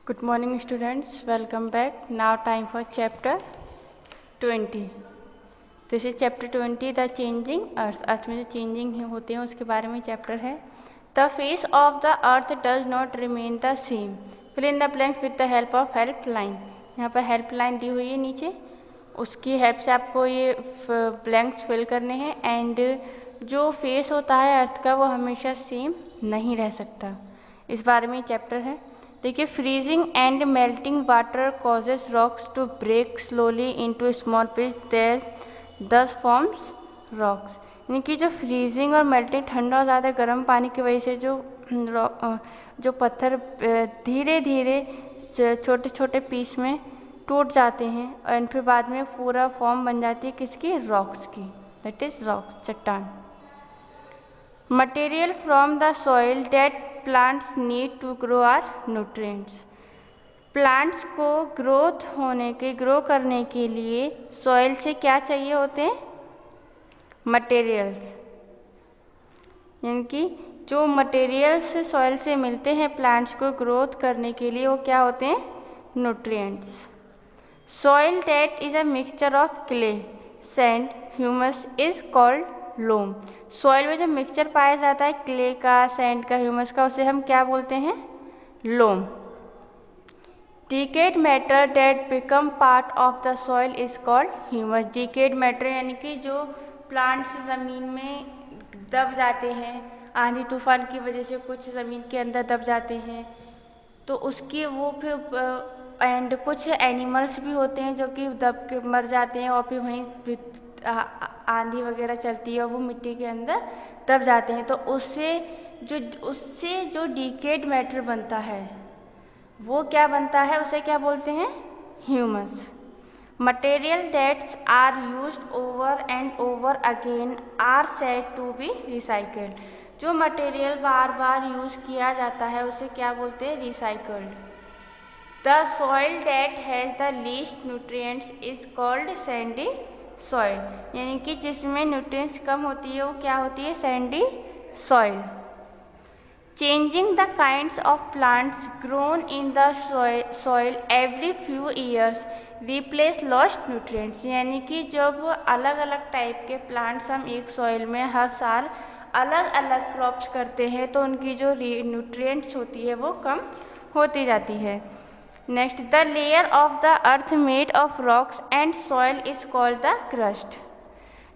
Good morning students, welcome back. Now time for chapter 20. This is chapter 20, the changing earth. अर्थ में जो changing होते हैं उसके बारे में चैप्टर है. The face of the earth does not remain the same. Fill in the blanks with the help of helpline. यहाँ पर हेल्पलाइन दी हुई है नीचे, उसकी हेल्प से आपको ये ब्लैंक्स फिल करने हैं. एंड जो फेस होता है अर्थ का वो हमेशा सेम नहीं रह सकता. इस बारे में चैप्टर है. देखिए, freezing and melting water causes rocks to break slowly into small pieces forms rocks. यानी कि जो फ्रीजिंग और मेल्टिंग, ठंडा और ज़्यादा गर्म पानी की वजह से जो पत्थर धीरे धीरे छोटे छोटे पीस में टूट जाते हैं और फिर बाद में पूरा फॉर्म बन जाती है किसकी? रॉक्स की. दैट इज रॉक्स, चट्टान. Material from the soil that plants need to grow are nutrients. Plants को ग्रो करने के लिए सॉइल से क्या चाहिए होते हैं? मटेरियल्स. यानी कि जो मटेरियल्स सॉइल से मिलते हैं प्लांट्स को ग्रोथ करने के लिए, वो क्या होते हैं? Nutrients. Soil that is a mixture of clay, sand, humus is called loam. Soil में जो मिक्सचर पाया जाता है क्ले का, सैंड का, ह्यूमस का, उसे हम क्या बोलते हैं? Loam. Decayed matter that become part of the soil is called humus. Decayed matter यानी कि जो प्लांट्स ज़मीन में दब जाते हैं, आंधी तूफान की वजह से कुछ ज़मीन के अंदर दब जाते हैं, तो उसकी वो फिर एंड कुछ एनिमल्स भी होते हैं जो कि दब के मर जाते हैं और फिर वहीं आंधी वगैरह चलती है और वो मिट्टी के अंदर दब जाते हैं. तो उससे जो डिकेड मैटर बनता है वो क्या बनता है? उसे क्या बोलते हैं? Humus. Material that's are used over and over again are said to be recycled. जो मटेरियल बार बार यूज़ किया जाता है उसे क्या बोलते हैं? Recycled. The soil that has the least nutrients is called sandy soil. यानी कि जिसमें न्यूट्रिएंट्स कम होती है वो क्या होती है? Sandy soil. Changing the kinds of plants grown in the soil every few years replace lost nutrients. यानी कि जब अलग अलग टाइप के प्लांट्स हम एक सॉइल में हर साल अलग अलग क्रॉप्स करते हैं तो उनकी जो न्यूट्रिएंट्स होती है वो कम होती जाती है. Next, the layer of the earth made of rocks and soil is called the crust.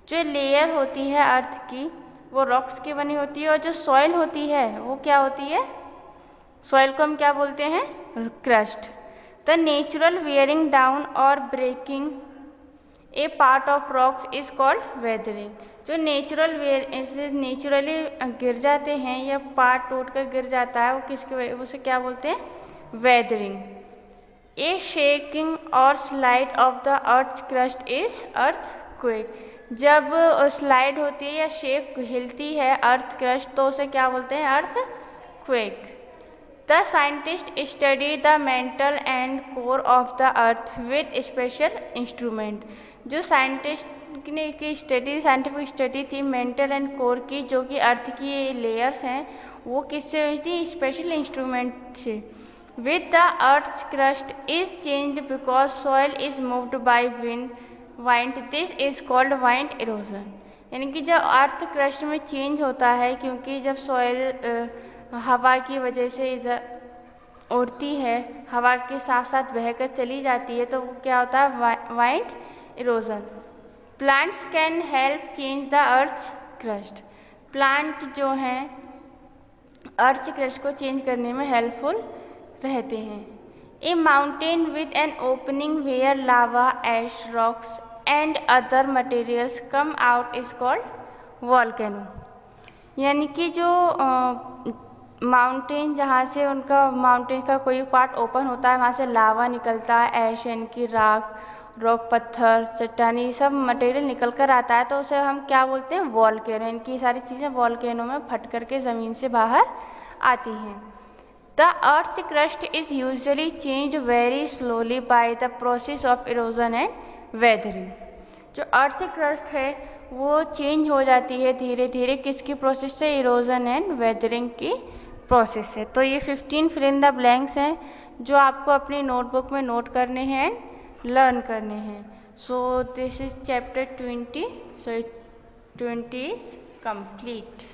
जो लेयर होती है अर्थ की वो रॉक्स की बनी होती है और जो सॉइल होती है वो क्या होती है? सॉइल को हम क्या बोलते हैं? Crust. The natural wearing down और breaking a part of rocks is called weathering. जो नेचुरली गिर जाते हैं या पार्ट टूट कर गिर जाता है वो किसकी वजह, उसे क्या बोलते हैं? वेदरिंग. ए शेकिंग और slide of the earth crust is earthquake. जब स्लाइड होती है या शेक हिलती है अर्थ क्रस्ट तो उसे क्या बोलते हैं? Earthquake. The scientist study the mental and core of the earth with special instrument. जो साइंटिस्ट की साइंटिफिक स्टडी थी मेंटल एंड कोर की, जो कि अर्थ की लेयर्स हैं, वो किससे हुई थी? स्पेशल इंस्ट्रूमेंट से. With the earth's crust is changed because soil is moved by wind. This is called wind erosion. यानी कि जब अर्थ क्रस्ट में चेंज होता है क्योंकि जब सॉइल हवा की वजह से इधर उड़ती है, हवा के साथ साथ बहकर चली जाती है, तो वो क्या होता है? Wind erosion. Plants can help change the earth crust. Plant जो हैं अर्थ क्रस्ट को चेंज करने में हेल्पफुल रहते हैं. A mountain with an opening where lava, ash, rocks and other materials come out is called volcano. यानी कि जो माउंटेन जहाँ से माउंटेन का कोई पार्ट ओपन होता है वहाँ से लावा निकलता है, ऐश यानी कि रॉक, पत्थर, चट्टानी, सब मटेरियल निकल कर आता है, तो उसे हम क्या बोलते हैं? वॉल्केनो. इनकी सारी चीज़ें वॉल्केनो में फट करके ज़मीन से बाहर आती हैं. The earth's crust is usually changed very slowly by the process of erosion and weathering. जो अर्थ क्रस्ट है वो चेंज हो जाती है धीरे धीरे किसकी प्रोसेस से? इरोजन एंड वेदरिंग की प्रोसेस है. तो ये 15 फिल इन द ब्लैंक्स हैं जो आपको अपनी नोटबुक में नोट करने हैं एंड लर्न करने हैं। So this is chapter 20, so 20 is complete।